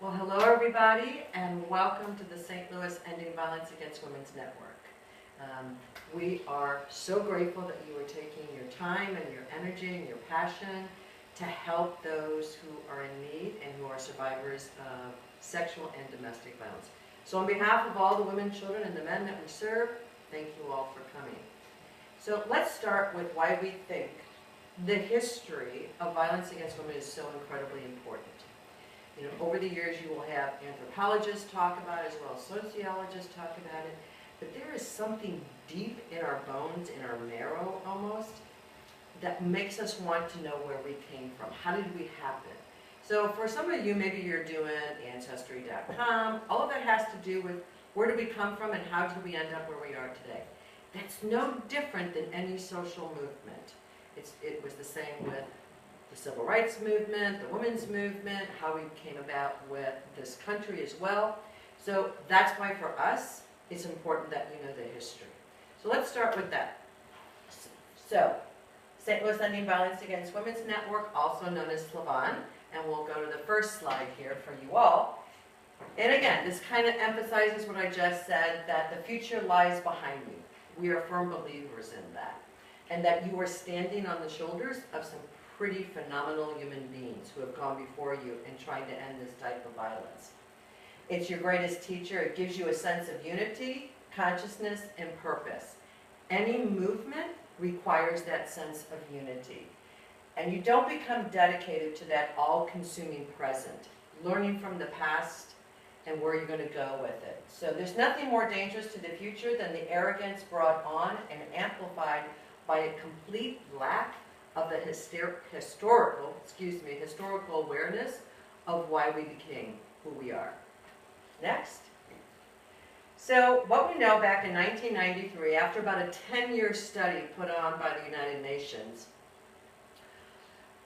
Well, hello everybody, and welcome to the St. Louis Ending Violence Against Women's Network. We are so grateful that you are taking your time and your energy and your passion to help those who are in need and who are survivors of sexual and domestic violence. So on behalf of all the women, children, and the men that we serve, thank you all for coming. So let's start with why we think the history of violence against women is so incredibly important. You know, over the years you will have anthropologists talk about it, as well as sociologists talk about it, but there is something deep in our bones, in our marrow almost, that makes us want to know where we came from. How did we happen? So for some of you, maybe you're doing Ancestry.com, all of that has to do with where did we come from and how did we end up where we are today. That's no different than any social movement. It was the same with the civil rights movement, the women's movement, how we came about with this country as well. So that's why for us, it's important that you know the history. So let's start with that. So, St. Louis Ending Violence Against Women's Network, also known as SLVN, and we'll go to the first slide here for you all. And again, this kind of emphasizes what I just said, that the future lies behind you. We are firm believers in that. And that you are standing on the shoulders of some pretty phenomenal human beings who have gone before you in trying to end this type of violence. It's your greatest teacher. It gives you a sense of unity, consciousness, and purpose. Any movement requires that sense of unity. And you don't become dedicated to that all-consuming present, learning from the past and where you're going to go with it. So there's nothing more dangerous to the future than the arrogance brought on and amplified by a complete lack of the historical awareness of why we became who we are. Next. So what we know back in 1993, after about a 10-year study put on by the United Nations,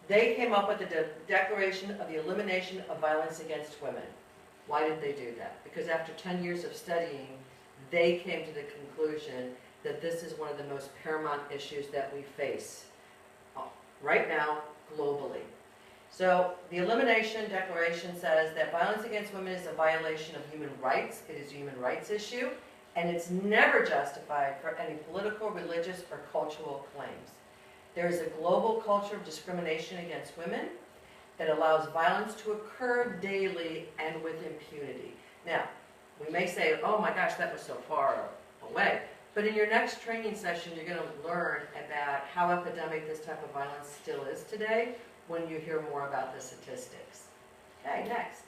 they came up with the Declaration of the Elimination of Violence Against Women. Why did they do that? Because after 10 years of studying, they came to the conclusion that this is one of the most paramount issues that we face right now globally. So the Elimination Declaration says that violence against women is a violation of human rights. It is a human rights issue, and it's never justified for any political, religious, or cultural claims. There is a global culture of discrimination against women that allows violence to occur daily and with impunity. Now, we may say, oh my gosh, that was so far away. But in your next training session, you're going to learn about how epidemic this type of violence still is today when you hear more about the statistics. Okay, next.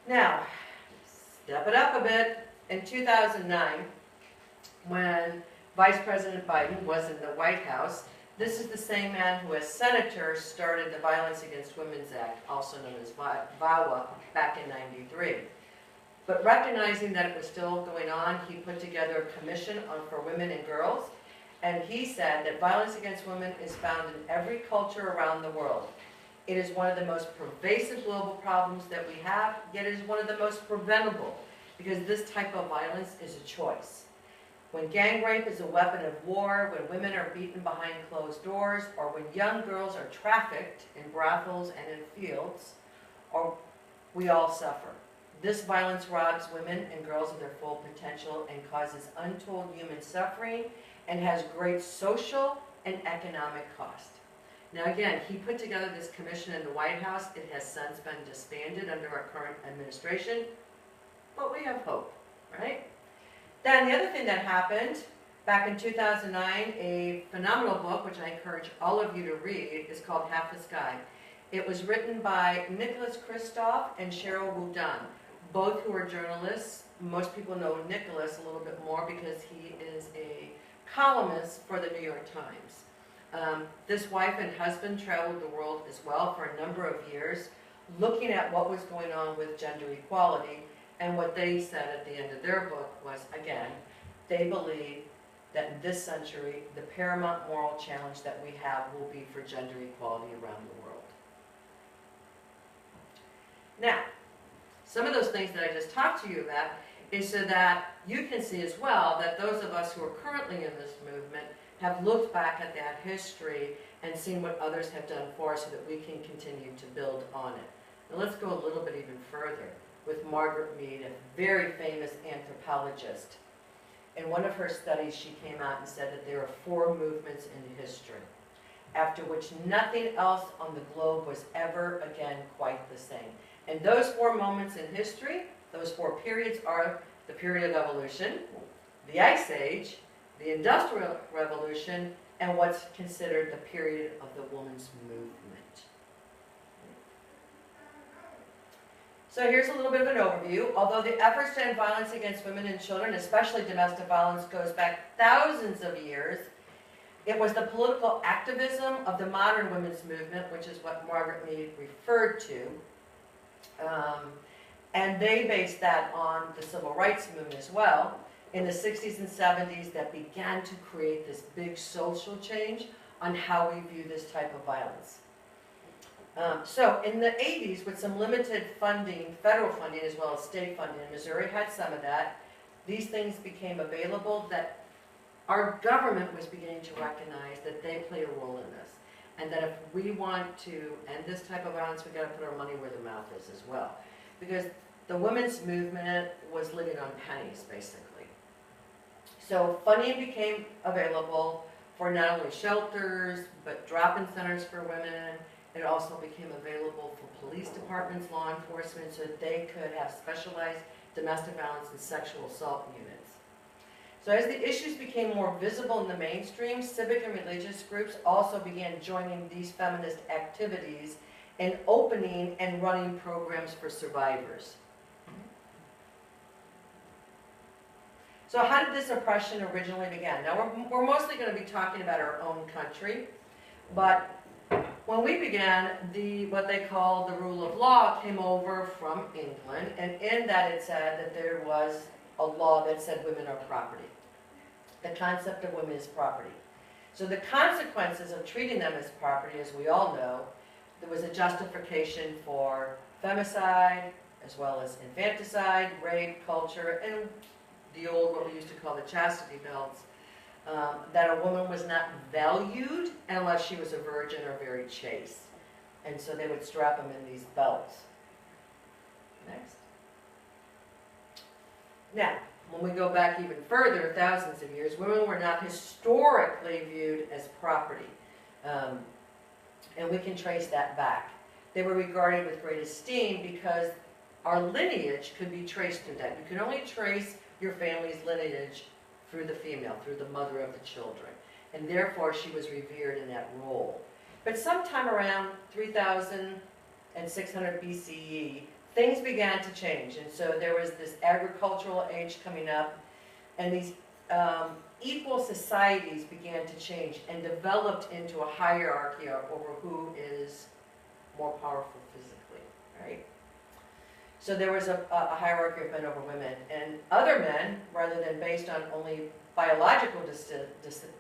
Now, step it up a bit. In 2009, when Vice President Biden was in the White House, this is the same man who, as senator, started the Violence Against Women's Act, also known as VAWA, back in '93. But recognizing that it was still going on, he put together a commission for women and girls, and he said that violence against women is found in every culture around the world. It is one of the most pervasive global problems that we have, yet it is one of the most preventable, because this type of violence is a choice. When gang rape is a weapon of war, when women are beaten behind closed doors, or when young girls are trafficked in brothels and in fields, we all suffer. This violence robs women and girls of their full potential and causes untold human suffering and has great social and economic cost. Now again, he put together this commission in the White House. It has since been disbanded under our current administration, but we have hope, right? Then the other thing that happened, back in 2009, a phenomenal book, which I encourage all of you to read, is called Half the Sky. It was written by Nicholas Kristof and Sheryl WuDunn, both who are journalists. Most people know Nicholas a little bit more because he is a columnist for the New York Times. This wife and husband traveled the world as well for a number of years, looking at what was going on with gender equality, and what they said at the end of their book was, again, they believe that in this century, the paramount moral challenge that we have will be for gender equality around the world. Now, some of those things that I just talked to you about is so that you can see as well that those of us who are currently in this movement have looked back at that history and seen what others have done for us so that we can continue to build on it. Now let's go a little bit even further with Margaret Mead, a very famous anthropologist. In one of her studies, she came out and said that there are 4 movements in history, after which nothing else on the globe was ever again quite the same. And those 4 moments in history, those 4 periods are the period of evolution, the Ice Age, the Industrial Revolution, and what's considered the period of the woman's movement. So here's a little bit of an overview. Although the efforts to end violence against women and children, especially domestic violence, goes back thousands of years, it was the political activism of the modern women's movement, which is what Margaret Mead referred to, and they based that on the civil rights movement as well, in the 60s and 70s, that began to create this big social change on how we view this type of violence. So in the 80s, with some limited funding, federal funding as well as state funding, Missouri had some of that, these things became available that our government was beginning to recognize that they play a role in this. And that if we want to end this type of violence, we've got to put our money where the mouth is as well. Because the women's movement was living on pennies, basically. So funding became available for not only shelters, but drop-in centers for women. It also became available for police departments, law enforcement, so that they could have specialized domestic violence and sexual assault units. So as the issues became more visible in the mainstream, civic and religious groups also began joining these feminist activities and opening and running programs for survivors. So how did this oppression originally begin? Now we're mostly going to be talking about our own country, but when we began, what they called the rule of law came over from England, and in that it said that there was a law that said women are property. The concept of women as property. So the consequences of treating them as property, as we all know, there was a justification for femicide, as well as infanticide, rape, culture, and the old, what we used to call the chastity belts, that a woman was not valued unless she was a virgin or very chaste. And so they would strap them in these belts. Next. Now, when we go back even further, thousands of years, women were not historically viewed as property. And we can trace that back. They were regarded with great esteem because our lineage could be traced through that. You can only trace your family's lineage through the female, through the mother of the children. And therefore, she was revered in that role. But sometime around 3600 BCE, things began to change. And so there was this agricultural age coming up, and these equal societies began to change and developed into a hierarchy over who is more powerful physically, right? So there was a hierarchy of men over women, and other men, rather than based on only biological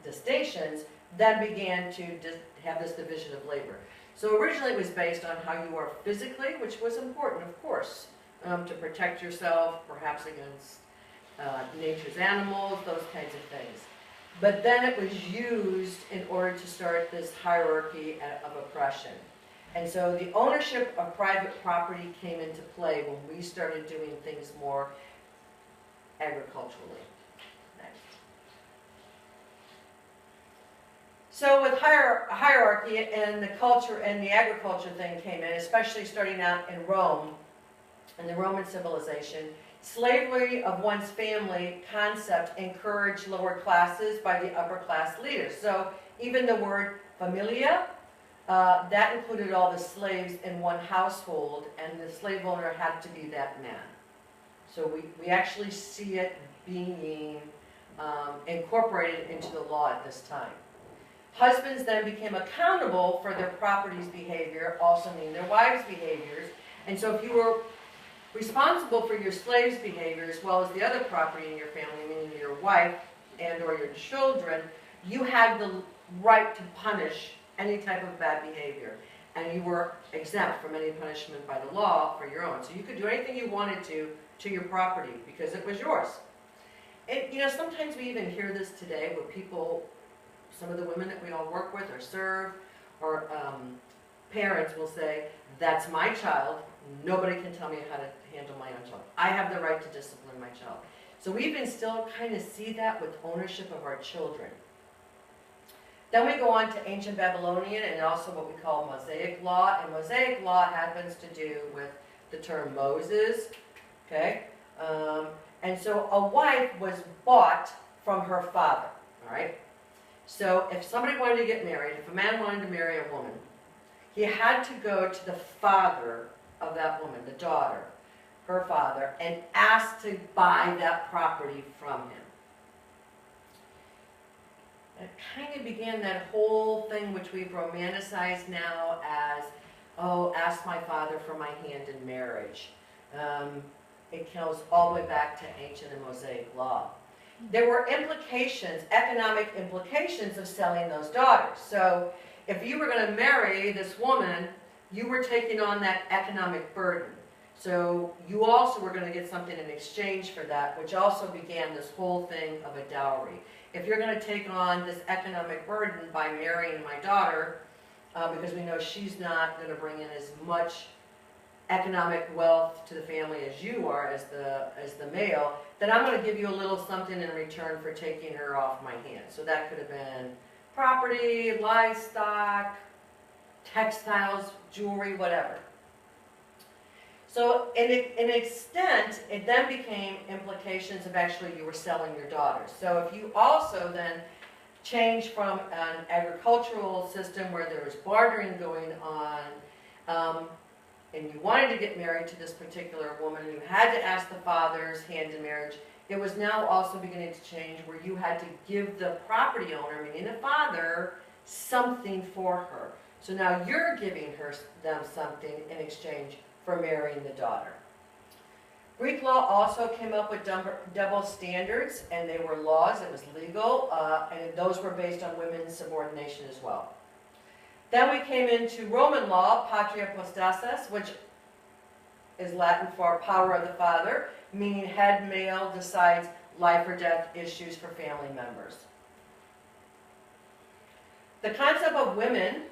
distinctions, then began to have this division of labor. So originally it was based on how you are physically, which was important, of course, to protect yourself, perhaps against nature's animals, those kinds of things. But then it was used in order to start this hierarchy of oppression. And so the ownership of private property came into play when we started doing things more agriculturally. Next. So with hierarchy and the culture and the agriculture thing came in, especially starting out in Rome, in the Roman civilization, slavery of one's family concept encouraged lower classes by the upper class leaders. So even the word familia, that included all the slaves in one household, and the slave owner had to be that man. So we actually see it being incorporated into the law at this time. Husbands then became accountable for their property's behavior, also meaning their wives' behaviors. And so if you were responsible for your slave's behavior as well as the other property in your family, meaning your wife and or your children, you had the right to punish any type of bad behavior. And you were exempt from any punishment by the law for your own. So you could do anything you wanted to your property because it was yours. And you know, sometimes we even hear this today where people some of the women that we all work with or serve, or parents will say, that's my child, nobody can tell me how to handle my own child. I have the right to discipline my child. So we even still kind of see that with ownership of our children. Then we go on to ancient Babylonian and also what we call Mosaic law. And Mosaic law happens to do with the term Moses, okay? And so a wife was bought from her father, all right? So if somebody wanted to get married, if a man wanted to marry a woman, he had to go to the father of that woman, the daughter, her father, and ask to buy that property from him. It kind of began that whole thing which we've romanticized now as, oh, ask my father for my hand in marriage. It goes all the way back to ancient and Mosaic law. There were implications, economic implications of selling those daughters. So if you were going to marry this woman, you were taking on that economic burden. So you also were going to get something in exchange for that, which also began this whole thing of a dowry. If you're going to take on this economic burden by marrying my daughter, because we know she's not going to bring in as much economic wealth to the family as you are, as the male, then I'm going to give you a little something in return for taking her off my hands. So that could have been property, livestock, textiles, jewelry, whatever. So in an extent, it then became implications of actually you were selling your daughters. So if you also then change from an agricultural system where there was bartering going on, and you wanted to get married to this particular woman, and you had to ask the father's hand in marriage, it was now also beginning to change where you had to give the property owner, meaning the father, something for her. So now you're giving them something in exchange for marrying the daughter. Greek law also came up with double standards, and they were laws, it was legal, and those were based on women's subordination as well. Then we came into Roman law, patria potestas, which is Latin for power of the father, meaning head male decides life or death issues for family members. The concept of women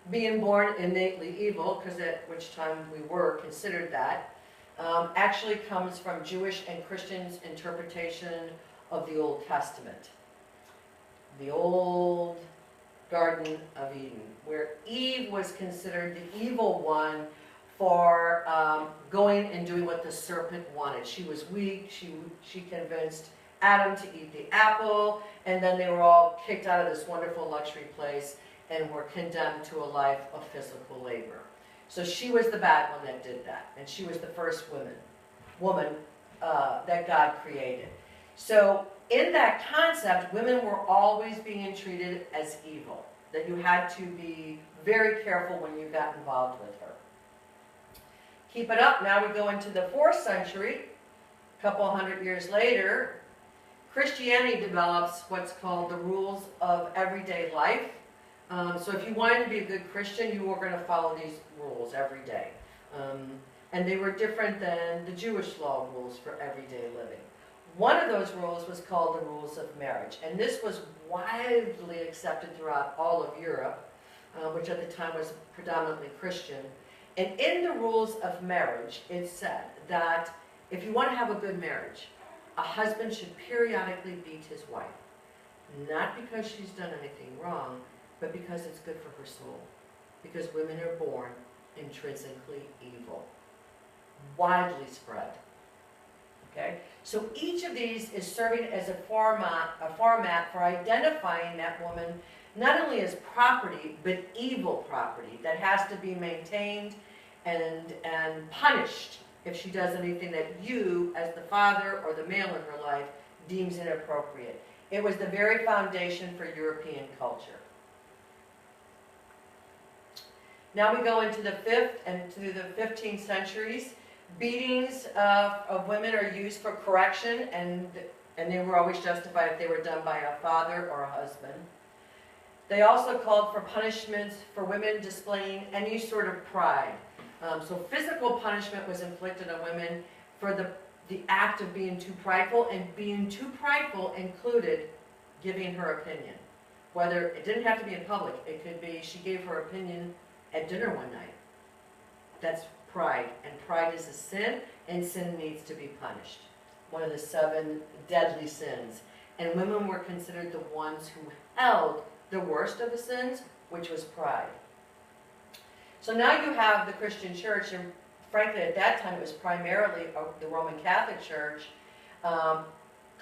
being born innately evil, because at which time we were considered that, actually comes from Jewish and Christians' interpretation of the Old Testament. The old Garden of Eden, where Eve was considered the evil one for going and doing what the serpent wanted. She was weak, she convinced Adam to eat the apple, and then they were all kicked out of this wonderful luxury place and were condemned to a life of physical labor. So she was the bad one that did that, and she was the first woman that God created. So in that concept, women were always being treated as evil, that you had to be very careful when you got involved with her. Keep it up, now we go into the 4th century, a couple hundred years later. Christianity develops what's called the rules of everyday life. So if you wanted to be a good Christian, you were going to follow these rules every day. And they were different than the Jewish law rules for everyday living. One of those rules was called the rules of marriage. And this was widely accepted throughout all of Europe, which at the time was predominantly Christian. And in the rules of marriage, it said that if you want to have a good marriage, a husband should periodically beat his wife. Not because she's done anything wrong, but because it's good for her soul. Because women are born intrinsically evil. Widely spread. Okay? So each of these is serving as a format for identifying that woman not only as property, but evil property that has to be maintained and punished if she does anything that you, as the father or the male in her life, deems inappropriate. It was the very foundation for European culture. Now we go into the 5th and to the 15th centuries. Beatings of women are used for correction, and they were always justified if they were done by a father or a husband. They also called for punishments for women displaying any sort of pride. So physical punishment was inflicted on women for the act of being too prideful, and being too prideful included giving her opinion. Whether, it didn't have to be in public, it could be she gave her opinion at dinner one night. That's pride, and pride is a sin, and sin needs to be punished. One of the 7 deadly sins. And women were considered the ones who held the worst of the sins, which was pride. So now you have the Christian church, and frankly at that time it was primarily the Roman Catholic Church,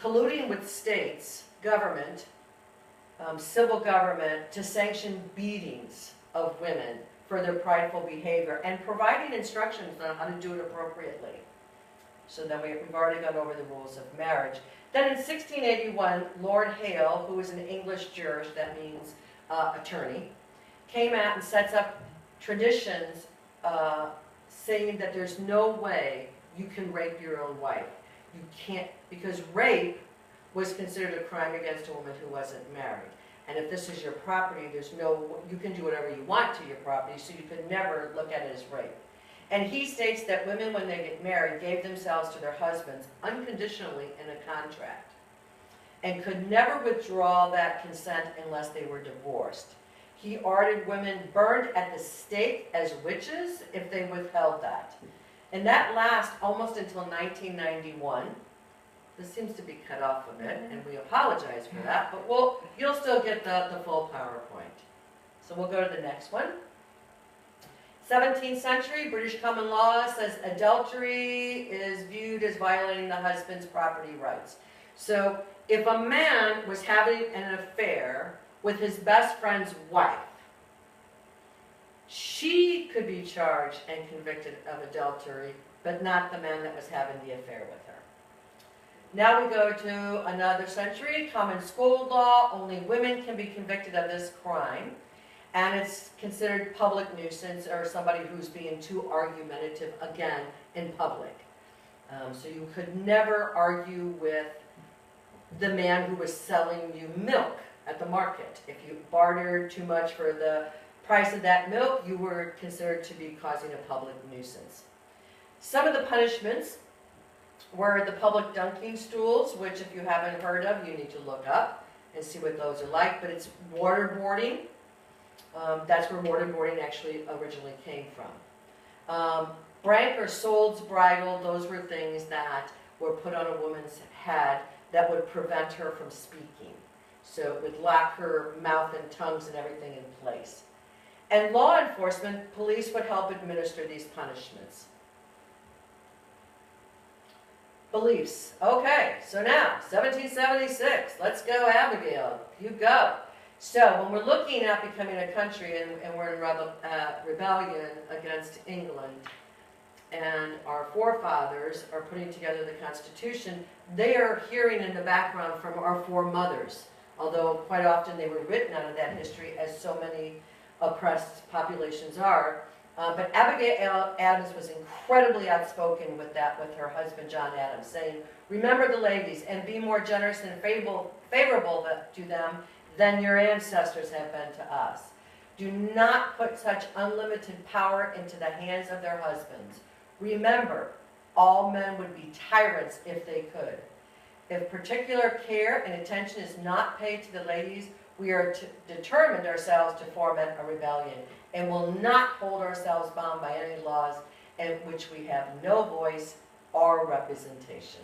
colluding with states, government, civil government, to sanction beatings of women for their prideful behavior, and providing instructions on how to do it appropriately. So then we've already gone over the rules of marriage. Then in 1681, Lord Hale, who was an English jurist, that means attorney, came out and sets up traditions saying that there's no way you can rape your own wife. You can't, because rape was considered a crime against a woman who wasn't married. And if this is your property, you can do whatever you want to your property, so you could never look at it as rape. And he states that women, when they get married, gave themselves to their husbands unconditionally in a contract, and could never withdraw that consent unless they were divorced. He ordered women burned at the stake as witches if they withheld that. And that lasts almost until 1991. This seems to be cut off a bit, and we apologize for that, but you'll still get the full PowerPoint. So we'll go to the next one. 17th century, British common law says adultery is viewed as violating the husband's property rights. So if a man was having an affair with his best friend's wife, she could be charged and convicted of adultery, but not the man that was having the affair with her. Now we go to another century, common school law, only women can be convicted of this crime, and it's considered public nuisance, or somebody who's being too argumentative, again, in public. So you could never argue with the man who was selling you milk at the market. If you bartered too much for the price of that milk, you were considered to be causing a public nuisance. Some of the punishments were the public dunking stools, which if you haven't heard of, you need to look up and see what those are like, but it's waterboarding. That's where waterboarding actually originally came from. Brank or sold's bridle, those were things that were put on a woman's head that would prevent her from speaking. So it would lock her mouth and tongues and everything in place. And law enforcement, police would help administer these punishments. Beliefs. Okay, so now, 1776. Let's go, Abigail. You go. So when we're looking at becoming a country, and we're in rebellion against England, and our forefathers are putting together the Constitution, they are hearing in the background from our foremothers, although quite often they were written out of that history, as so many oppressed populations are. But Abigail Adams was incredibly outspoken with that, with her husband John Adams, saying, "Remember the ladies and be more generous and favorable to them than your ancestors have been to us. Do not put such unlimited power into the hands of their husbands. Remember, all men would be tyrants if they could. If particular care and attention is not paid to the ladies, we are determined ourselves to foment a rebellion, and will not hold ourselves bound by any laws in which we have no voice or representation."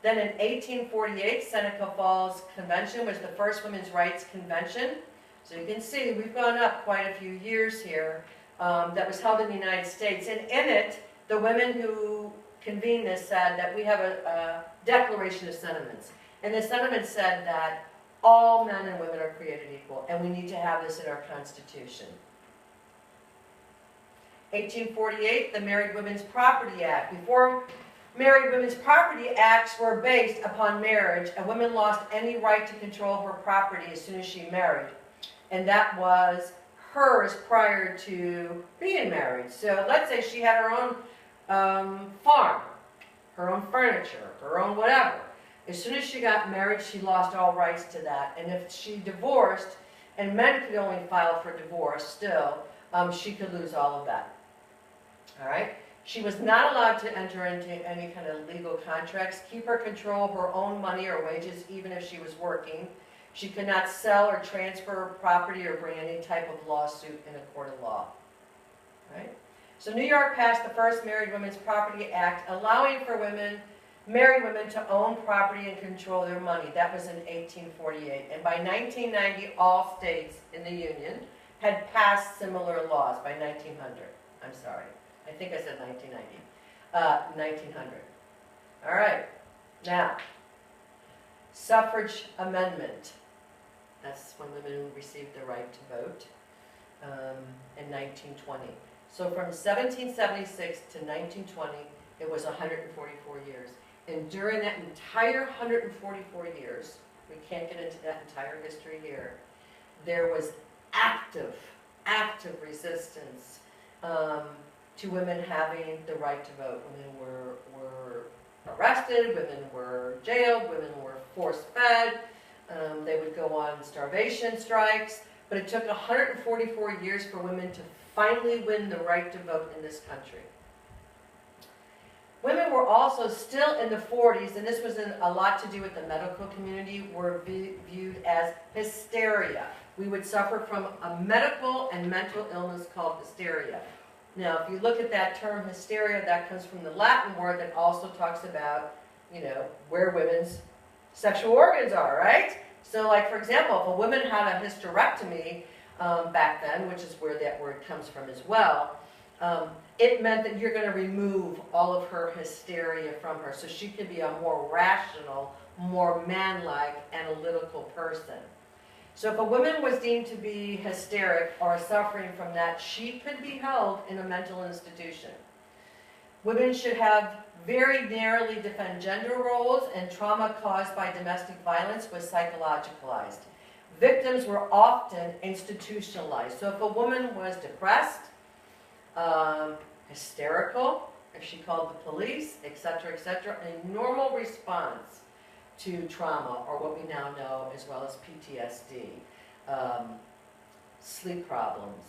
Then in 1848, Seneca Falls Convention was the first women's rights convention. So you can see we've gone up quite a few years here. That was held in the United States. And in it, the women who convened this said that we have a declaration of sentiments. And the sentiments said that all men and women are created equal, and we need to have this in our Constitution. 1848, the Married Women's Property Act. Before Married Women's Property Acts were based upon marriage, a woman lost any right to control her property as soon as she married. And that was hers prior to being married. So let's say she had her own farm, her own furniture, her own whatever. As soon as she got married, she lost all rights to that. And if she divorced, and men could only file for divorce still, she could lose all of that. All right? She was not allowed to enter into any kind of legal contracts, keep or control her own money or wages, even if she was working. She could not sell or transfer property or bring any type of lawsuit in a court of law. Right? So New York passed the first Married Women's Property Act, allowing for married women to own property and control their money. That was in 1848. And by 1990, all states in the Union had passed similar laws by 1900. I'm sorry. I think I said 1990. 1900. All right. Now, suffrage amendment. That's when women received the right to vote in 1920. So from 1776 to 1920, it was 144 years. And during that entire 144 years, we can't get into that entire history here, there was active resistance to women having the right to vote. Women were arrested, women were jailed, women were force-fed, they would go on starvation strikes, but it took 144 years for women to finally win the right to vote in this country. Women were also still in the 40s, and this was a lot to do with the medical community, were viewed as hysteria. We would suffer from a medical and mental illness called hysteria. Now, if you look at that term hysteria, that comes from the Latin word that also talks about, where women's sexual organs are, right? So, like, for example, if a woman had a hysterectomy back then, which is where that word comes from as well, it meant that you're going to remove all of her hysteria from her so she could be a more rational, more man-like, analytical person. So if a woman was deemed to be hysteric or suffering from that, she could be held in a mental institution. Women should have very narrowly defined gender roles, and trauma caused by domestic violence was psychologicalized. Victims were often institutionalized. So if a woman was depressed, hysterical, if she called the police, etc., a normal response to trauma, or what we now know as well as PTSD, sleep problems,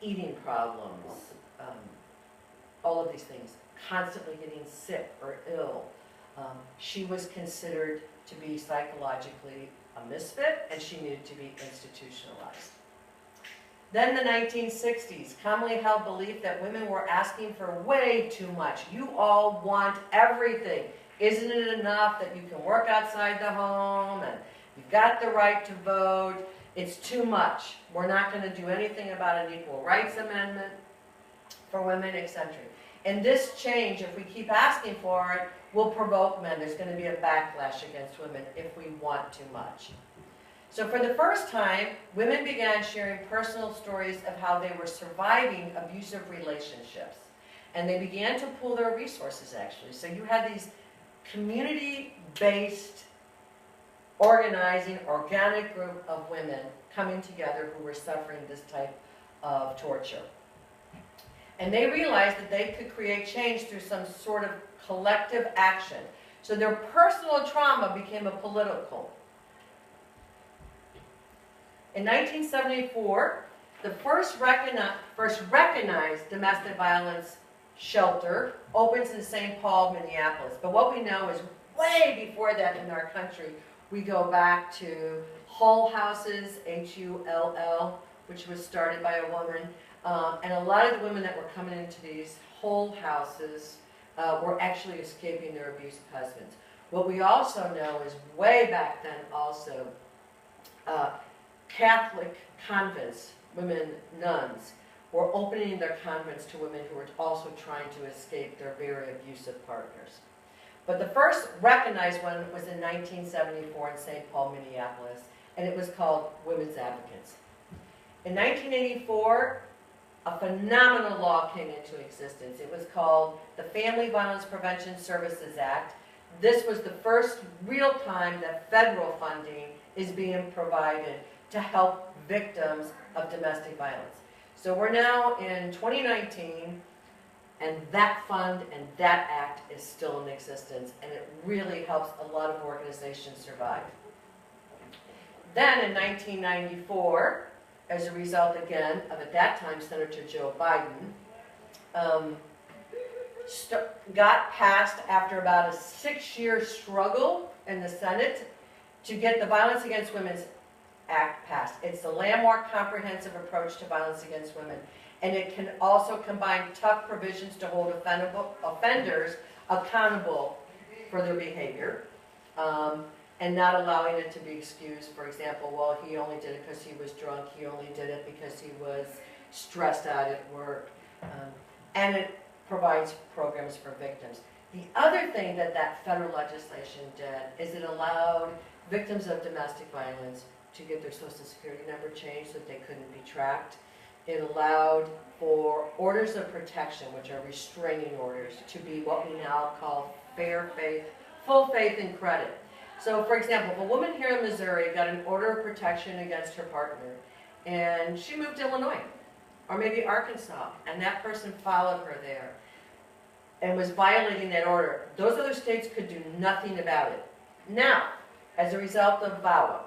eating problems, all of these things, constantly getting sick or ill. She was considered to be psychologically a misfit, and she needed to be institutionalized. Then the 1960s, commonly held belief that women were asking for way too much. You all want everything. Isn't it enough that you can work outside the home and you've got the right to vote? It's too much. We're not going to do anything about an equal rights amendment for women, etc. And this change, if we keep asking for it, will provoke men. There's going to be a backlash against women if we want too much. So for the first time, women began sharing personal stories of how they were surviving abusive relationships. And they began to pool their resources, actually. So you had these community-based, organizing, organic group of women coming together who were suffering this type of torture. And they realized that they could create change through some sort of collective action. So their personal trauma became a political. In 1974, the first recognized domestic violence shelter opens in St. Paul, Minneapolis. But what we know is way before that in our country, we go back to Hull Houses, Hull, which was started by a woman. And a lot of the women that were coming into these Hull Houses were actually escaping their abusive husbands. What we also know is way back then also, Catholic convents, women nuns, were opening their convents to women who were also trying to escape their very abusive partners. But the first recognized one was in 1974 in St. Paul, Minneapolis, and it was called Women's Advocates. In 1984, a phenomenal law came into existence. It was called the Family Violence Prevention Services Act. This was the first real time that federal funding is being provided to help victims of domestic violence. So we're now in 2019, and that fund and that act is still in existence, and it really helps a lot of organizations survive. Then in 1994, as a result again of, at that time, Senator Joe Biden, got passed after about a 6-year struggle in the Senate to get the Violence Against Women's Act passed. It's the landmark comprehensive approach to violence against women. And it can also combine tough provisions to hold offenders accountable for their behavior, and not allowing it to be excused. For example, well, he only did it because he was drunk, he only did it because he was stressed out at work. And it provides programs for victims. The other thing that that federal legislation did is it allowed victims of domestic violence to get their Social Security number changed so that they couldn't be tracked. It allowed for orders of protection, which are restraining orders, to be what we now call fair faith, full faith and credit. So, for example, if a woman here in Missouri got an order of protection against her partner, and she moved to Illinois, or maybe Arkansas, and that person followed her there, and was violating that order, those other states could do nothing about it. Now, as a result of VAWA,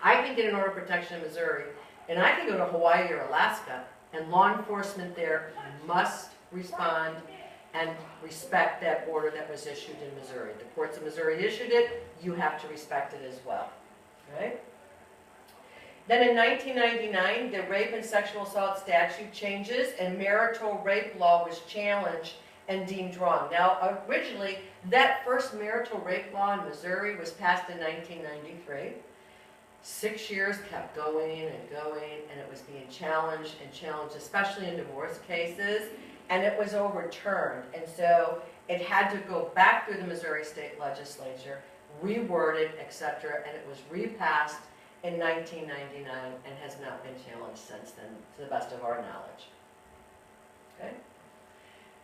I can get an order of protection in Missouri, and I can go to Hawaii or Alaska, and law enforcement there must respond and respect that order that was issued in Missouri. The courts of Missouri issued it, you have to respect it as well. Right? Then in 1999, the rape and sexual assault statute changes, and marital rape law was challenged and deemed wrong. Now, originally, that first marital rape law in Missouri was passed in 1993. 6 years kept going and going, and it was being challenged and challenged, especially in divorce cases, and it was overturned. And so it had to go back through the Missouri State Legislature, reworded, etc., and it was repassed in 1999 and has not been challenged since then, to the best of our knowledge. Okay?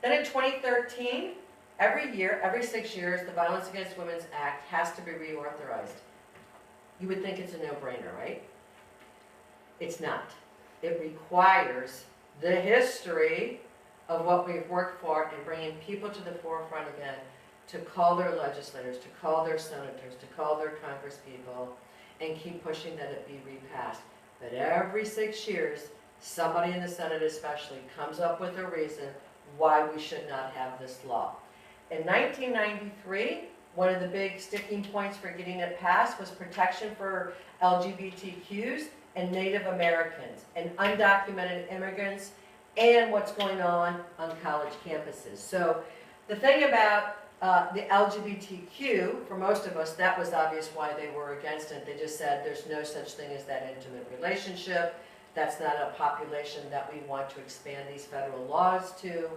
Then in 2013, every year, every 6 years, the Violence Against Women's Act has to be reauthorized. You would think it's a no-brainer, right? It's not. It requires the history of what we've worked for and bringing people to the forefront again, to call their legislators, to call their senators, to call their congresspeople, and keep pushing that it be repassed. But every 6 years, somebody in the Senate especially comes up with a reason why we should not have this law. In 1993, one of the big sticking points for getting it passed was protection for LGBTQs and Native Americans and undocumented immigrants and what's going on college campuses. So the thing about the LGBTQ, for most of us, that was obvious why they were against it. They just said there's no such thing as that intimate relationship. That's not a population that we want to expand these federal laws to.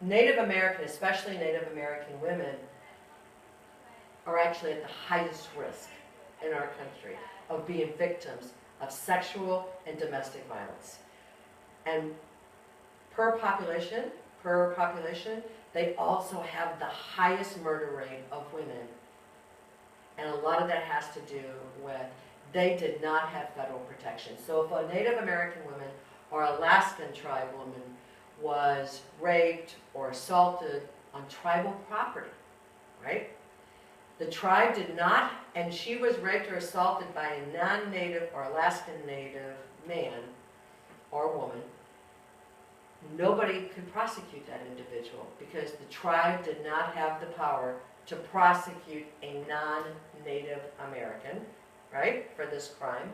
Native American, especially Native American women, are actually at the highest risk in our country of being victims of sexual and domestic violence. And per population, they also have the highest murder rate of women. And a lot of that has to do with they did not have federal protection. So if a Native American woman or Alaskan tribe woman was raped or assaulted on tribal property, right? The tribe did not, and she was raped or assaulted by a non-Native or Alaskan Native man or woman, nobody could prosecute that individual because the tribe did not have the power to prosecute a non-Native American, right, for this crime.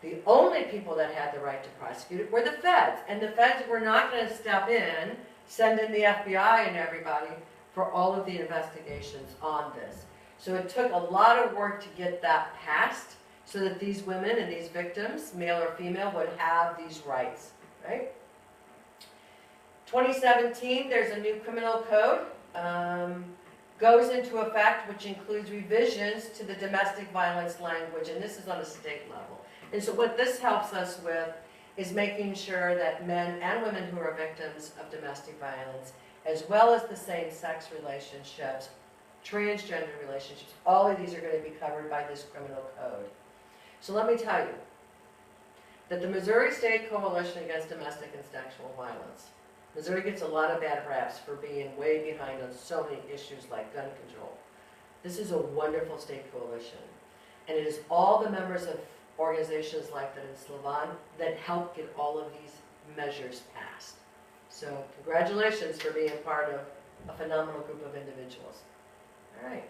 The only people that had the right to prosecute it were the feds, and the feds were not going to step in, send in the FBI and everybody for all of the investigations on this. So it took a lot of work to get that passed so that these women and these victims, male or female, would have these rights, right? 2017, there's a new criminal code, goes into effect, which includes revisions to the domestic violence language, and this is on a state level. And so what this helps us with is making sure that men and women who are victims of domestic violence, as well as the same-sex relationships, transgender relationships, all of these are going to be covered by this criminal code. So let me tell you that the Missouri State Coalition Against Domestic and Sexual Violence, Missouri gets a lot of bad raps for being way behind on so many issues like gun control. This is a wonderful state coalition, and it is all the members of organizations like that in Slavon that help get all of these measures passed. So congratulations for being part of a phenomenal group of individuals. All right.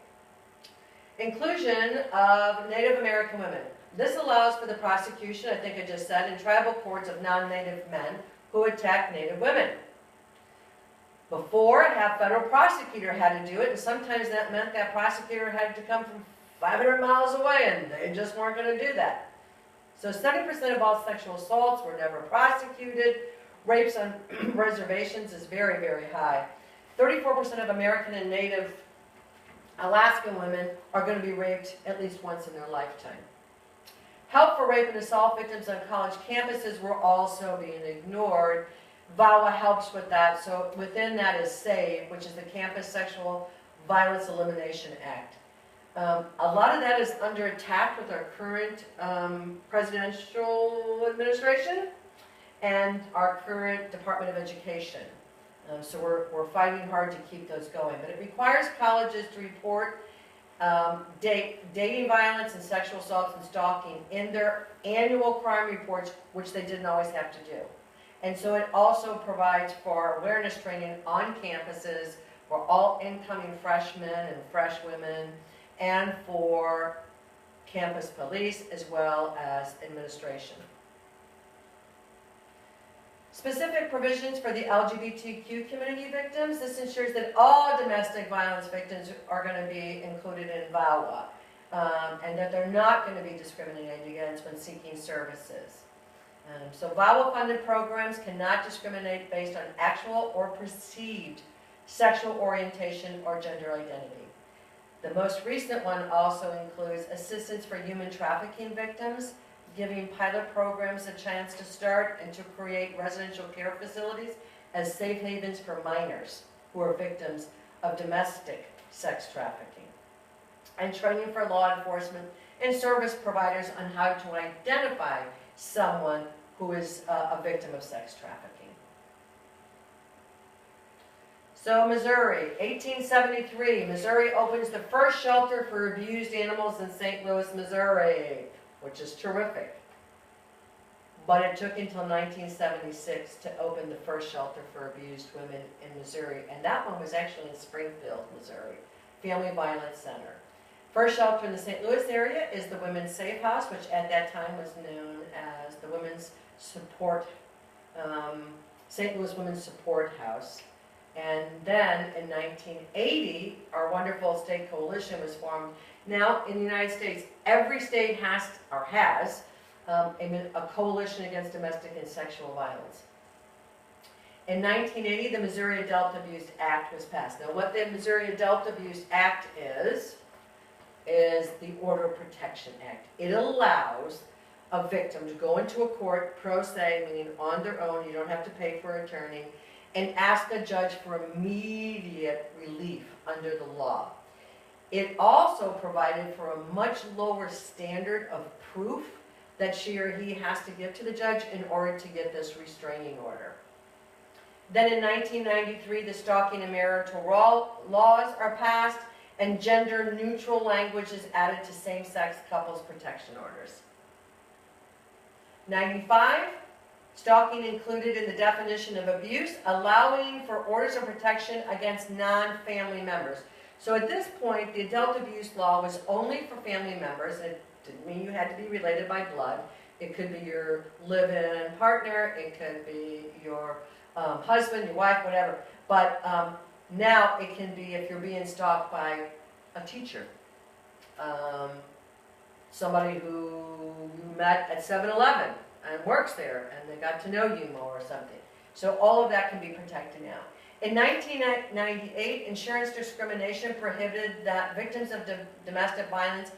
Inclusion of Native American women. This allows for the prosecution, I think I just said, in tribal courts of non-Native men who attack Native women. Before, a federal prosecutor had to do it, and sometimes that meant that prosecutor had to come from 500 miles away, and they just weren't going to do that. So 70% of all sexual assaults were never prosecuted. Rapes on reservations is very, very high. 34% of American and Native Alaskan women are going to be raped at least once in their lifetime. Help for rape and assault victims on college campuses were also being ignored. VAWA helps with that. So within that is SAVE, which is the Campus Sexual Violence Elimination Act. A lot of that is under attack with our current presidential administration and our current Department of Education. So we're fighting hard to keep those going. But it requires colleges to report dating violence and sexual assaults and stalking in their annual crime reports, which they didn't always have to do. And so it also provides for awareness training on campuses for all incoming freshmen and fresh women, and for campus police as well as administration. Specific provisions for the LGBTQ community victims. This ensures that all domestic violence victims are going to be included in VAWA, and that they're not going to be discriminated against when seeking services. So VAWA-funded programs cannot discriminate based on actual or perceived sexual orientation or gender identity. The most recent one also includes assistance for human trafficking victims, giving pilot programs a chance to start and to create residential care facilities as safe havens for minors who are victims of domestic sex trafficking, and training for law enforcement and service providers on how to identify someone who is a victim of sex trafficking. So Missouri, 1873, Missouri opens the first shelter for abused animals in St. Louis, Missouri, which is terrific. But it took until 1976 to open the first shelter for abused women in Missouri, and that one was actually in Springfield, Missouri, Family Violence Center. First shelter in the St. Louis area is the Women's Safe House, which at that time was known as the Women's Support, St. Louis Women's Support House. And then in 1980, our wonderful state coalition was formed. Now in the United States, every state has a coalition against domestic and sexual violence. In 1980, the Missouri Adult Abuse Act was passed. Now what the Missouri Adult Abuse Act is the Order Protection Act. It allows a victim to go into a court pro se, meaning on their own, you don't have to pay for an attorney, and ask a judge for immediate relief under the law. It also provided for a much lower standard of proof that she or he has to give to the judge in order to get this restraining order. Then in 1993, the stalking and marital laws are passed, and gender-neutral language is added to same-sex couples protection orders. 95, stalking included in the definition of abuse, allowing for orders of protection against non-family members. So at this point, the adult abuse law was only for family members. It didn't mean you had to be related by blood. It could be your live-in partner, it could be your husband, your wife, whatever. But now it can be if you're being stalked by a teacher, somebody who you met at 7-Eleven and works there, and they got to know you more or something. So all of that can be protected now. In 1998, insurance discrimination prohibited that victims of domestic violence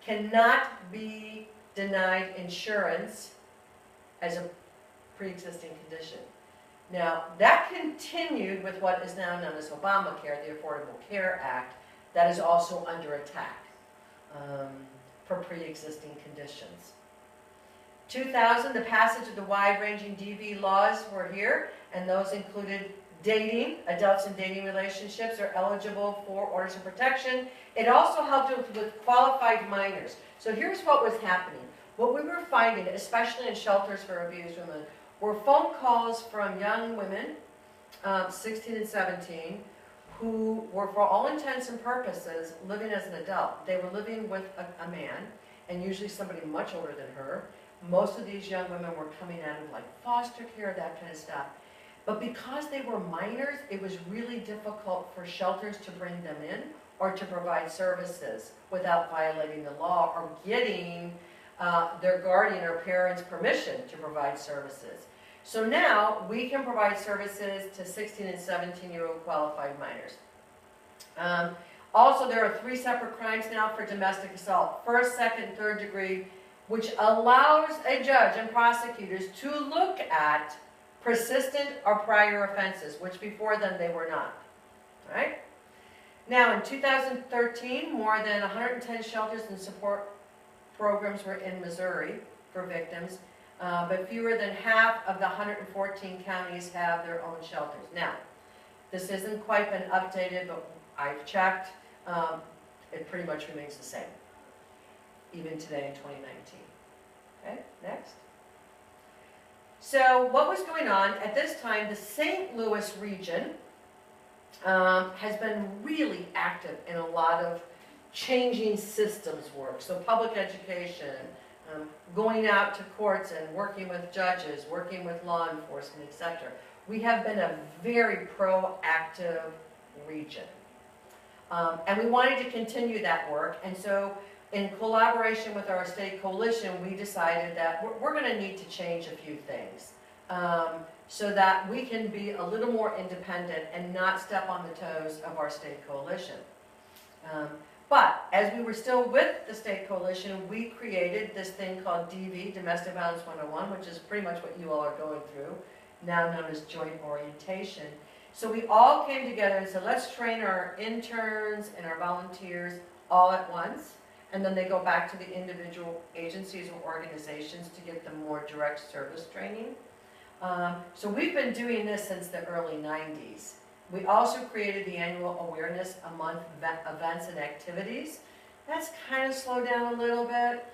cannot be denied insurance as a pre-existing condition. Now, that continued with what is now known as Obamacare, the Affordable Care Act, that is also under attack for pre-existing conditions. 2000, the passage of the wide-ranging DV laws were here, and those included dating. Adults in dating relationships are eligible for orders of protection. It also helped with qualified minors. So here's what was happening. What we were finding, especially in shelters for abused women, were phone calls from young women, 16 and 17, who were, for all intents and purposes, living as an adult. They were living with a man, and usually somebody much older than her. Most of these young women were coming out of like foster care, that kind of stuff. But because they were minors, it was really difficult for shelters to bring them in or to provide services without violating the law or getting their guardian or parents' permission to provide services. So now we can provide services to 16 and 17-year-old qualified minors. Also, there are 3 separate crimes now for domestic assault: first, second, third degree, which allows a judge and prosecutors to look at persistent or prior offenses, which before then they were not. All right? Now, in 2013, more than 110 shelters and support programs were in Missouri for victims, but fewer than half of the 114 counties have their own shelters. Now, this isn't quite been updated, but I've checked. It pretty much remains the same, even today in 2019. Okay, next. So what was going on at this time? The St. Louis region has been really active in a lot of changing systems work. So public education, going out to courts and working with judges, working with law enforcement, etc. We have been a very proactive region. And we wanted to continue that work. And so in collaboration with our state coalition, we decided that we're going to need to change a few things so that we can be a little more independent and not step on the toes of our state coalition. But as we were still with the state coalition, we created this thing called DV, Domestic Violence 101, which is pretty much what you all are going through, now known as joint orientation. So we all came together and said, let's train our interns and our volunteers all at once, and then they go back to the individual agencies or organizations to get them more direct service training. So we've been doing this since the early 90s. We also created the annual Awareness a Month events and activities. That's kind of slowed down a little bit.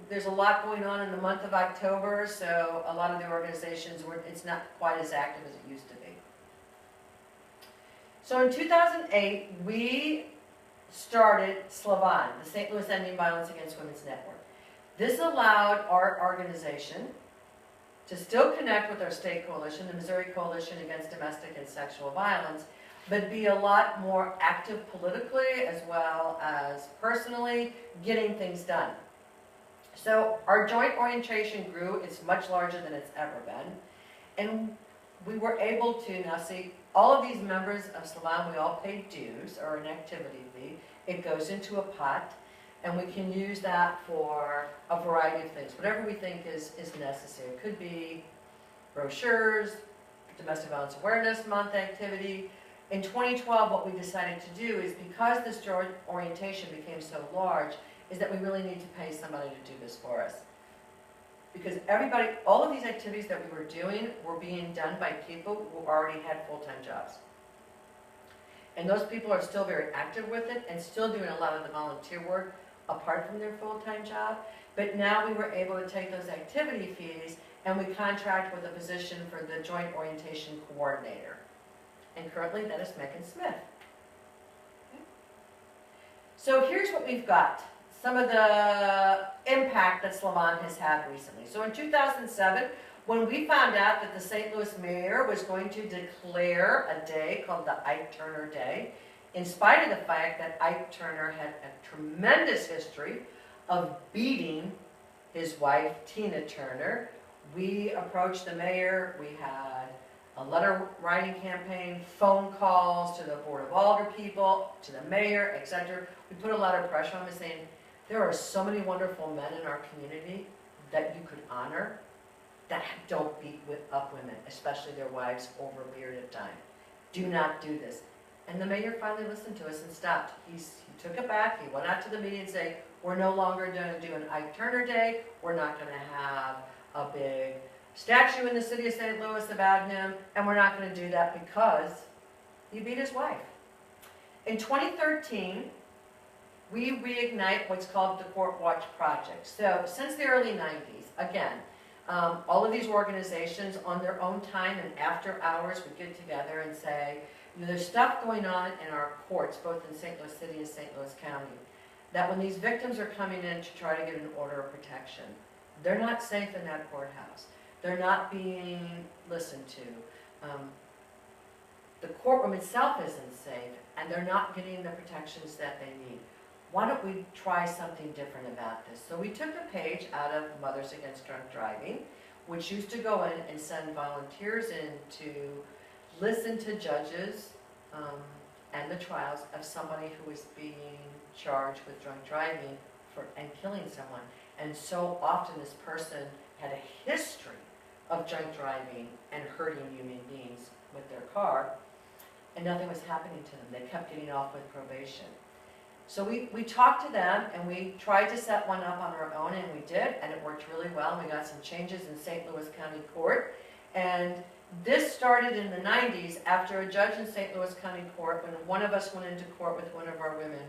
There's a lot going on in the month of October, so a lot of the organizations, it's not quite as active as it used to be. So in 2008, we started SLAVAN, the St. Louis Ending Violence Against Women's Network. This allowed our organization to still connect with our state coalition, the Missouri Coalition Against Domestic and Sexual Violence, but be a lot more active politically as well as personally, getting things done. So our joint orientation grew. It's much larger than it's ever been. And we were able to, now see, all of these members of SLAVAN, we all pay dues or an activity fee. It goes into a pot, and we can use that for a variety of things, whatever we think is necessary. It could be brochures, Domestic Violence Awareness Month activity. In 2012, what we decided to do is, because this joint orientation became so large, is that we really need to pay somebody to do this for us. Because everybody, all of these activities that we were doing were being done by people who already had full-time jobs. And those people are still very active with it and still doing a lot of the volunteer work apart from their full-time job. But now we were able to take those activity fees and we contract with a position for the Joint Orientation Coordinator. And currently that is Megan Smith. Okay. So here's what we've got. Some of the impact that SLAVAN has had recently. So in 2007, when we found out that the St. Louis mayor was going to declare a day called the Ike Turner Day, in spite of the fact that Ike Turner had a tremendous history of beating his wife, Tina Turner, we approached the mayor. We had a letter writing campaign, phone calls to the Board of Alder people, to the mayor, etc. We put a lot of pressure on him saying, there are so many wonderful men in our community that you could honor that don't beat up women, especially their wives, over a period of time. Do not do this. And the mayor finally listened to us and stopped. He took it back. He went out to the media and said, we're no longer going to do an Ike Turner Day. We're not going to have a big statue in the city of St. Louis about him. And we're not going to do that because he beat his wife. In 2013, we reignite what's called the Court Watch Project. So since the early 90s, again, All of these organizations on their own time and after hours would get together and say, you know, there's stuff going on in our courts, both in St. Louis City and St. Louis County, that when these victims are coming in to try to get an order of protection, they're not safe in that courthouse. They're not being listened to. The courtroom itself isn't safe, and they're not getting the protections that they need. Why don't we try something different about this? So we took a page out of Mothers Against Drunk Driving, which used to go in and send volunteers in to listen to judges and the trials of somebody who was being charged with drunk driving and killing someone. And so often this person had a history of drunk driving and hurting human beings with their car, and nothing was happening to them. They kept getting off with probation. So we talked to them, and we tried to set one up on our own, and we did, and it worked really well. We got some changes in St. Louis County Court, and this started in the 90s after a judge in St. Louis County Court, when one of us went into court with one of our women,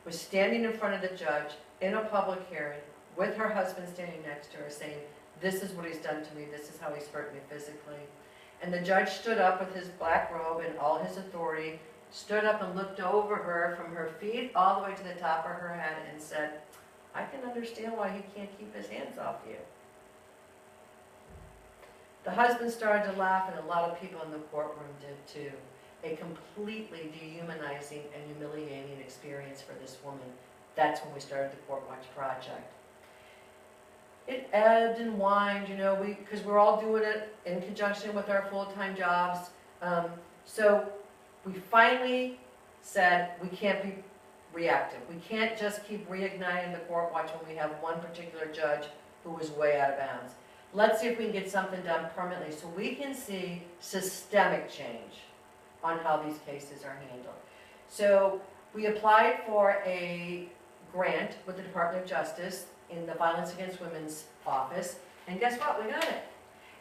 was standing in front of the judge in a public hearing with her husband standing next to her saying, this is what he's done to me, this is how he's hurt me physically. And the judge stood up with his black robe and all his authority, stood up and looked over her from her feet all the way to the top of her head and said, I can understand why he can't keep his hands off you. The husband started to laugh, and a lot of people in the courtroom did too. A completely dehumanizing and humiliating experience for this woman. That's when we started the Court Watch Project. It ebbed and whined, you know, because we're all doing it in conjunction with our full-time jobs. So we finally said we can't be reactive. We can't just keep reigniting the Court Watch when we have one particular judge who was way out of bounds. Let's see if we can get something done permanently so we can see systemic change on how these cases are handled. So we applied for a grant with the Department of Justice in the Violence Against Women's office, and guess what? We got it.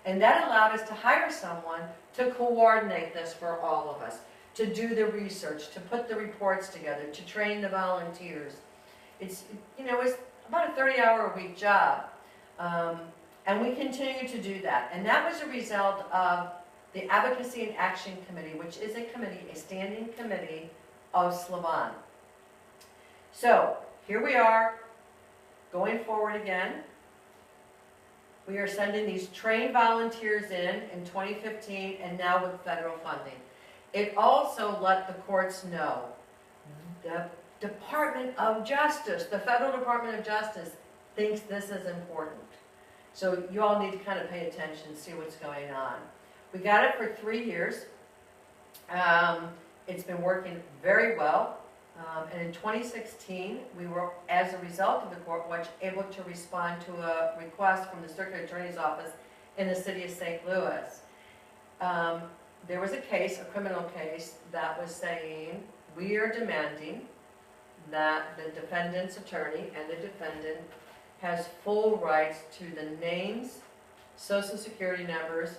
And that allowed us to hire someone to coordinate this for all of us, to do the research, to put the reports together, to train the volunteers. It's, you know, it's about a 30-hour-a-week job, and we continue to do that. And that was a result of the Advocacy and Action Committee, which is a committee, a standing committee of Slavon. So here we are, going forward again. We are sending these trained volunteers in 2015 and now with federal funding. It also let the courts know the Department of Justice, the Federal Department of Justice, thinks this is important. So you all need to kind of pay attention and see what's going on. We got it for 3 years. It's been working very well. And in 2016, we were, as a result of the Court Watch, able to respond to a request from the Circuit Attorney's Office in the city of St. Louis. There was a case, a criminal case, that was saying, we are demanding that the defendant's attorney and the defendant has full rights to the names, social security numbers,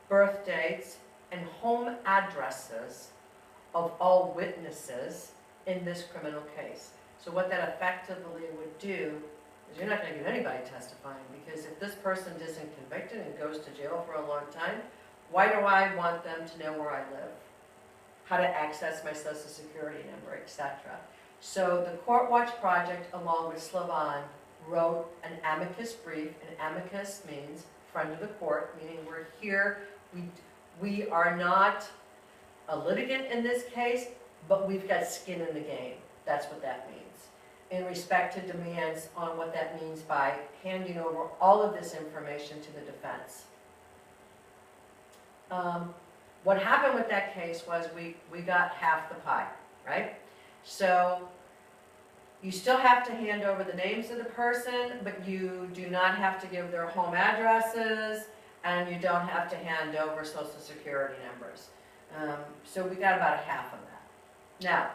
birth dates, and home addresses of all witnesses in this criminal case. So what that effectively would do is you're not going to get anybody testifying, because if this person isn't convicted and goes to jail for a long time, why do I want them to know where I live, how to access my social security number, etc. So the Court Watch Project, along with Slavon, wrote an amicus brief, and amicus means friend of the court, meaning we're here, we are not a litigant in this case, but we've got skin in the game. That's what that means. In respect to demands on what that means by handing over all of this information to the defense. What happened with that case was we got half the pie, right? So you still have to hand over the names of the person, but you do not have to give their home addresses, and you don't have to hand over social security numbers. So we got about a half of that. Now,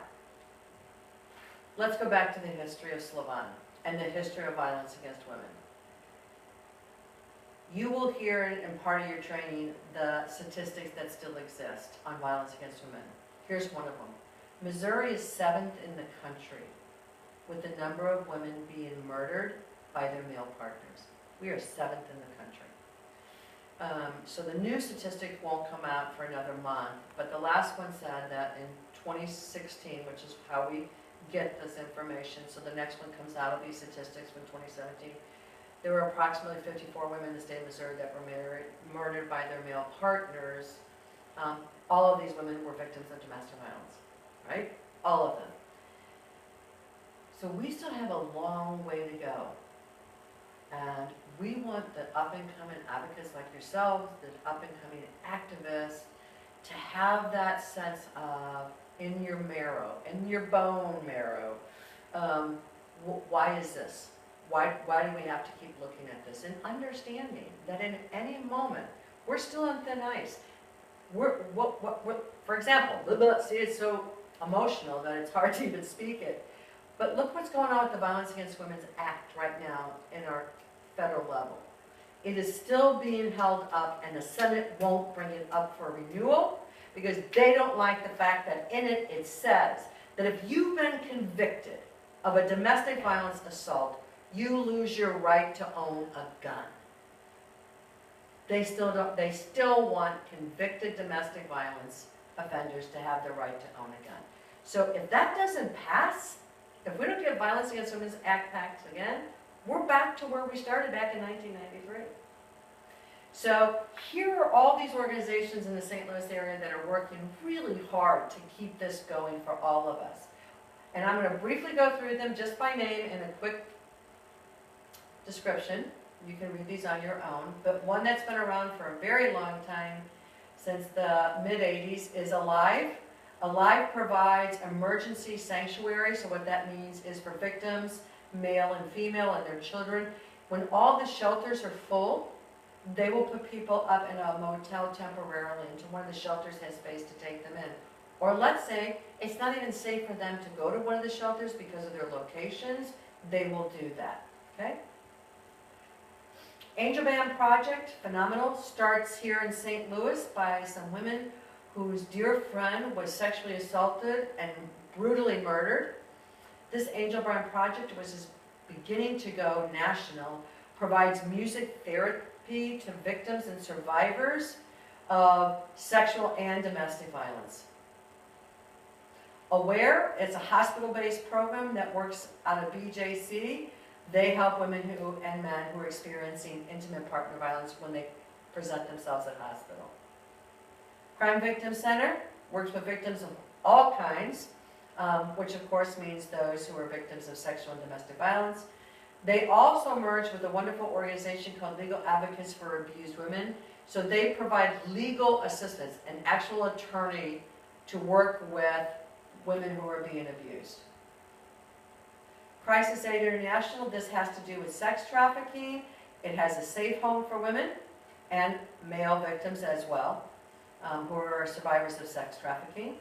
let's go back to the history of Slavon and the history of violence against women. You will hear in part of your training the statistics that still exist on violence against women. Here's one of them. Missouri is 7th in the country with the number of women being murdered by their male partners. We are 7th in the country. So the new statistic won't come out for another month, but the last one said that in 2016, which is how we get this information, so the next one comes out of these statistics from 2017, there were approximately 54 women in the state of Missouri that were murdered by their male partners. All of these women were victims of domestic violence, right? All of them. So we still have a long way to go. And we want the up-and-coming advocates like yourselves, the up-and-coming activists, to have that sense of, in your marrow, in your bone marrow, why is this? Why do we have to keep looking at this? And understanding that in any moment, we're still on thin ice. For example, see, it's so emotional that it's hard to even speak it. But look what's going on with the Violence Against Women's Act right now in our federal level. It is still being held up, and the Senate won't bring it up for renewal because they don't like the fact that in it, it says that if you've been convicted of a domestic violence assault, you lose your right to own a gun. They still want convicted domestic violence offenders to have the right to own a gun. So if that doesn't pass, if we don't get Violence Against Women's Act passed again, we're back to where we started back in 1993. So here are all these organizations in the St. Louis area that are working really hard to keep this going for all of us. And I'm going to briefly go through them just by name in a quick description. You can read these on your own. But one that's been around for a very long time, since the mid-'80s, is ALIVE. ALIVE provides emergency sanctuary. So what that means is for victims, male and female, and their children. When all the shelters are full, they will put people up in a motel temporarily until one of the shelters has space to take them in. Or let's say it's not even safe for them to go to one of the shelters because of their locations, they will do that, okay? Angel Band Project, phenomenal, starts here in St. Louis by some women whose dear friend was sexually assaulted and brutally murdered. This Angel Band Project, which is beginning to go national, provides music therapy to victims and survivors of sexual and domestic violence. AWARE, it's a hospital-based program that works out of BJC. They help women and men who are experiencing intimate partner violence when they present themselves at hospital. Crime Victim Center works with victims of all kinds, which of course means those who are victims of sexual and domestic violence. They also merge with a wonderful organization called Legal Advocates for Abused Women. So they provide legal assistance, an actual attorney to work with women who are being abused. Crisis Aid International, this has to do with sex trafficking. It has a safe home for women and male victims as well, who are survivors of sex trafficking.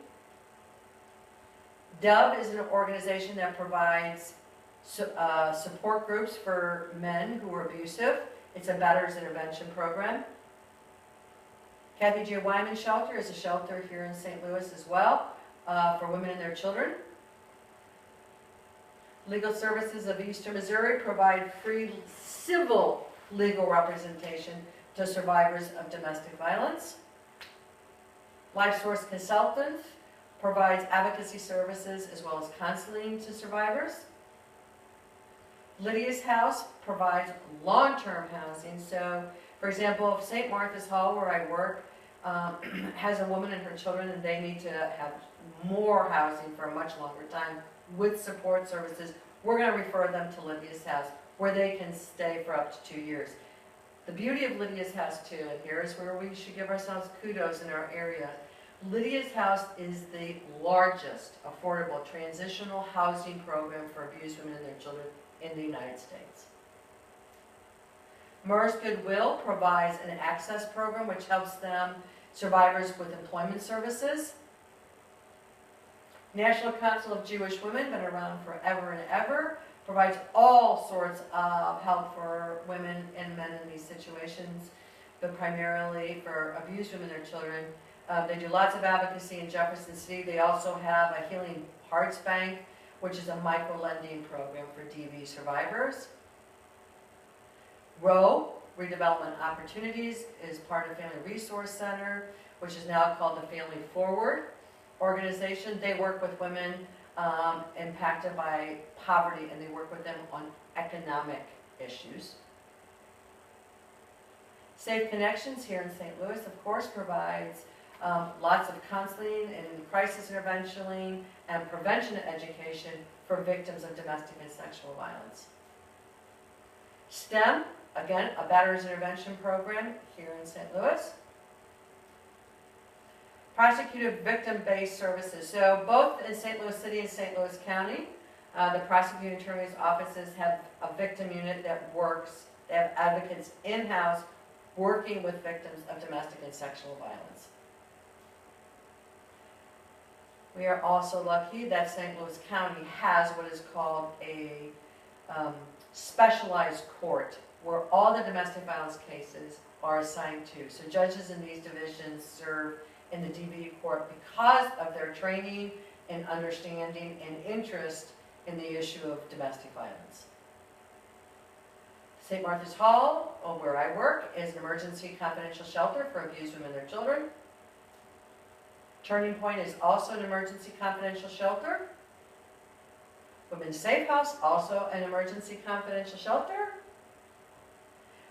DOVE is an organization that provides support groups for men who are abusive. It's a veterans intervention program. Kathy G. Wyman Shelter is a shelter here in St. Louis as well for women and their children. Legal Services of Eastern Missouri provide free civil legal representation to survivors of domestic violence. LifeSource Consultants provides advocacy services as well as counseling to survivors. Lydia's House provides long-term housing. So, for example, if St. Martha's Hall, where I work, has a woman and her children and they need to have more housing for a much longer time with support services, we're going to refer them to Lydia's House where they can stay for up to 2 years. The beauty of Lydia's House too, and here is where we should give ourselves kudos in our area. Lydia's House is the largest affordable transitional housing program for abused women and their children in the United States. MERS Goodwill provides an access program which helps them, survivors, with employment services. National Council of Jewish Women, been around forever and ever, provides all sorts of help for women and men in these situations, but primarily for abused women and their children. They do lots of advocacy in Jefferson City. They also have a Healing Hearts Bank, which is a micro-lending program for DV survivors. ROW Redevelopment Opportunities is part of Family Resource Center, which is now called the Family Forward organization. They work with women impacted by poverty, and they work with them on economic issues. Safe Connections here in St. Louis, of course, provides lots of counseling and crisis intervention and prevention education for victims of domestic and sexual violence. STEM, again, a batterers intervention program here in St. Louis. Prosecutive victim-based services. So both in St. Louis City and St. Louis County, the prosecuting attorney's offices have a victim unit that works. They have advocates in-house working with victims of domestic and sexual violence. We are also lucky that St. Louis County has what is called a specialized court where all the domestic violence cases are assigned to. So judges in these divisions serve in the DV court because of their training and understanding and interest in the issue of domestic violence. St. Martha's Hall, where I work, is an emergency confidential shelter for abused women and their children. Turning Point is also an emergency confidential shelter. Women's Safe House, also an emergency confidential shelter.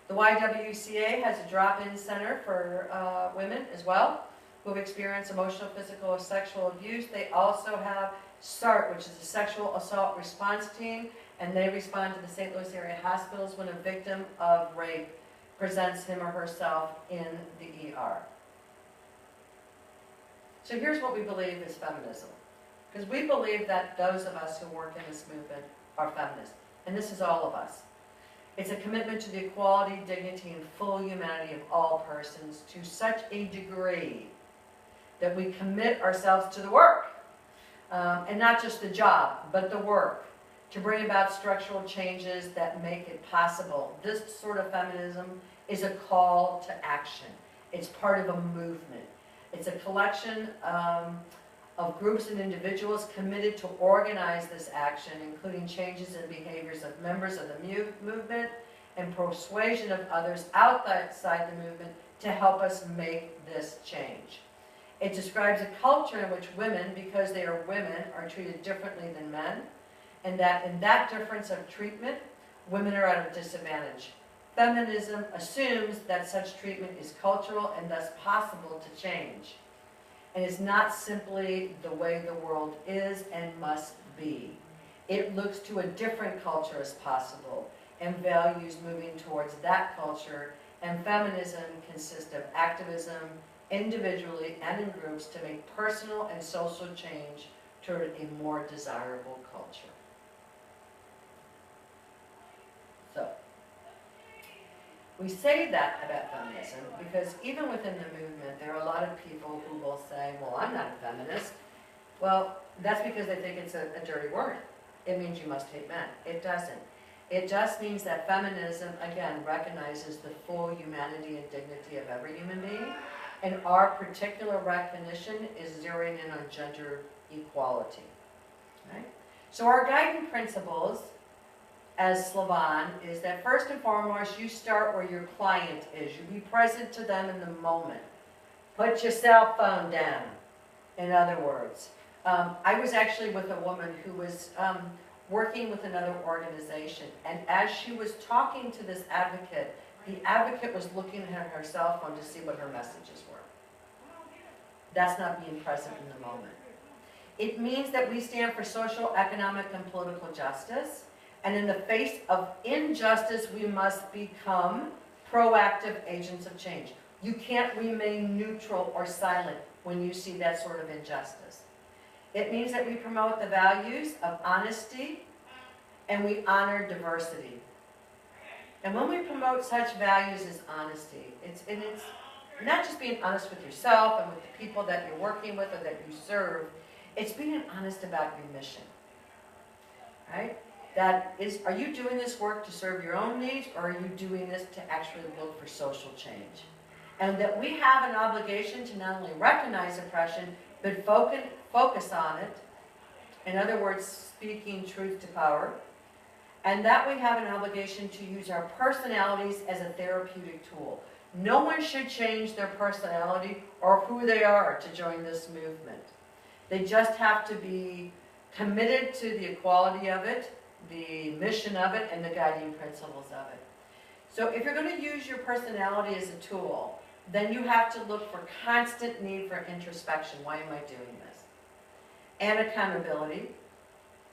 The YWCA has a drop-in center for women as well who have experienced emotional, physical, or sexual abuse. They also have SART, which is a sexual assault response team, and they respond to the St. Louis area hospitals when a victim of rape presents him or herself in the ER. So here's what we believe is feminism. Because we believe that those of us who work in this movement are feminists. And this is all of us. It's a commitment to the equality, dignity, and full humanity of all persons to such a degree that we commit ourselves to the work. And not just the job, but the work, to bring about structural changes that make it possible. This sort of feminism is a call to action. It's part of a movement. It's a collection of groups and individuals committed to organize this action, including changes in behaviors of members of the movement and persuasion of others outside the movement to help us make this change. It describes a culture in which women, because they are women, are treated differently than men, and that in that difference of treatment, women are at a disadvantage. Feminism assumes that such treatment is cultural and thus possible to change, and is not simply the way the world is and must be. It looks to a different culture as possible and values moving towards that culture, and feminism consists of activism, individually and in groups, to make personal and social change toward a more desirable culture. So, we say that about feminism because even within the movement, there are a lot of people who will say, well, I'm not a feminist. Well, that's because they think it's a dirty word. It means you must hate men. It doesn't. It just means that feminism, again, recognizes the full humanity and dignity of every human being, and our particular recognition is zeroing in on gender equality. Right? So our guiding principles as Slavan is that first and foremost, you start where your client is. You be present to them in the moment. Put your cell phone down, in other words. I was actually with a woman who was working with another organization, and as she was talking to this advocate, the advocate was looking at her cell phone to see what her messages were. That's not being present in the moment. It means that we stand for social, economic, and political justice. And in the face of injustice, we must become proactive agents of change. You can't remain neutral or silent when you see that sort of injustice. It means that we promote the values of honesty and we honor diversity. And when we promote such values as honesty, it's not just being honest with yourself and with the people that you're working with or that you serve, it's being honest about your mission, right? That is, are you doing this work to serve your own needs, or are you doing this to actually look for social change? And that we have an obligation to not only recognize oppression, but focus on it. In other words, speaking truth to power. And that we have an obligation to use our personalities as a therapeutic tool. No one should change their personality or who they are to join this movement. They just have to be committed to the equality of it, the mission of it, and the guiding principles of it. So if you're going to use your personality as a tool, then you have to look for constant need for introspection. Why am I doing this? And accountability,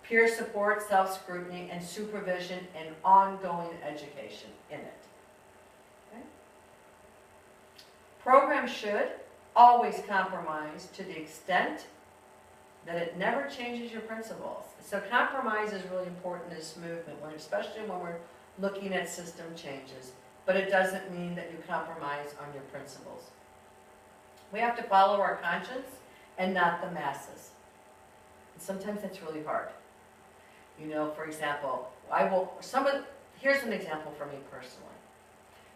peer support, self-scrutiny, and supervision, and ongoing education in it. Okay? Programs should always compromise to the extent that it never changes your principles. So compromise is really important in this movement, especially when we're looking at system changes. But it doesn't mean that you compromise on your principles. We have to follow our conscience and not the masses. And sometimes that's really hard. You know, for example, here's an example for me personally.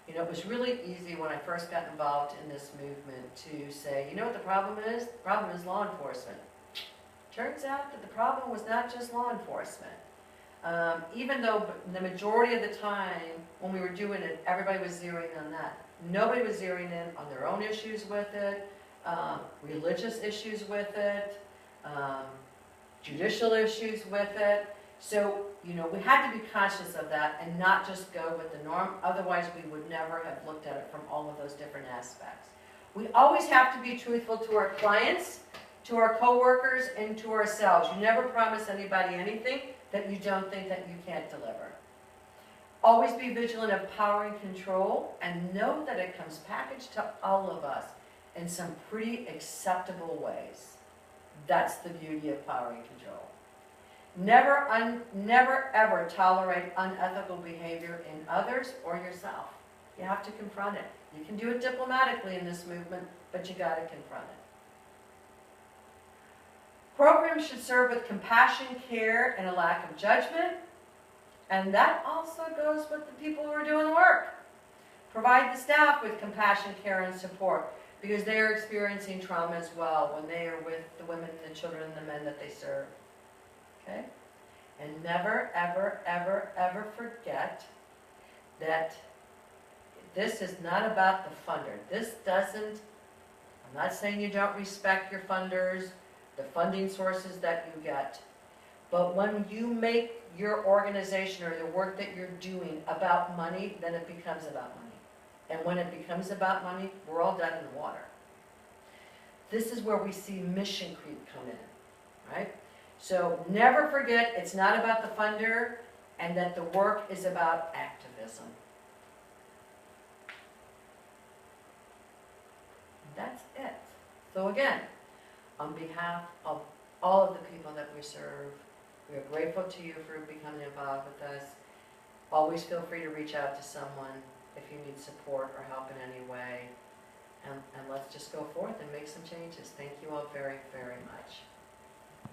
You know, it was really easy when I first got involved in this movement to say, you know what the problem is? The problem is law enforcement. Turns out that the problem was not just law enforcement. Even though the majority of the time when we were doing it, everybody was zeroing on that. Nobody was zeroing in on their own issues with it, religious issues with it, judicial issues with it. So, you know, we had to be conscious of that and not just go with the norm. Otherwise, we would never have looked at it from all of those different aspects. We always have to be truthful to our clients, to our coworkers, and to ourselves. You never promise anybody anything that you don't think that you can't deliver. Always be vigilant of power and control, and know that it comes packaged to all of us in some pretty acceptable ways. That's the beauty of power and control. Never ever tolerate unethical behavior in others or yourself. You have to confront it. You can do it diplomatically in this movement, but you got to confront it. Programs should serve with compassion, care, and a lack of judgment. And that also goes with the people who are doing the work. Provide the staff with compassion, care, and support, because they are experiencing trauma as well when they are with the women and the children and the men that they serve. Okay? And never, ever, ever, ever forget that this is not about the funder. I'm not saying you don't respect your funders, the funding sources that you get. But when you make your organization or the work that you're doing about money, then it becomes about money. And when it becomes about money, we're all dead in the water. This is where we see mission creep come in, right? So never forget it's not about the funder and that the work is about activism. That's it. So again, on behalf of all of the people that we serve, we are grateful to you for becoming involved with us. Always feel free to reach out to someone if you need support or help in any way. And let's just go forth and make some changes. Thank you all very, very much.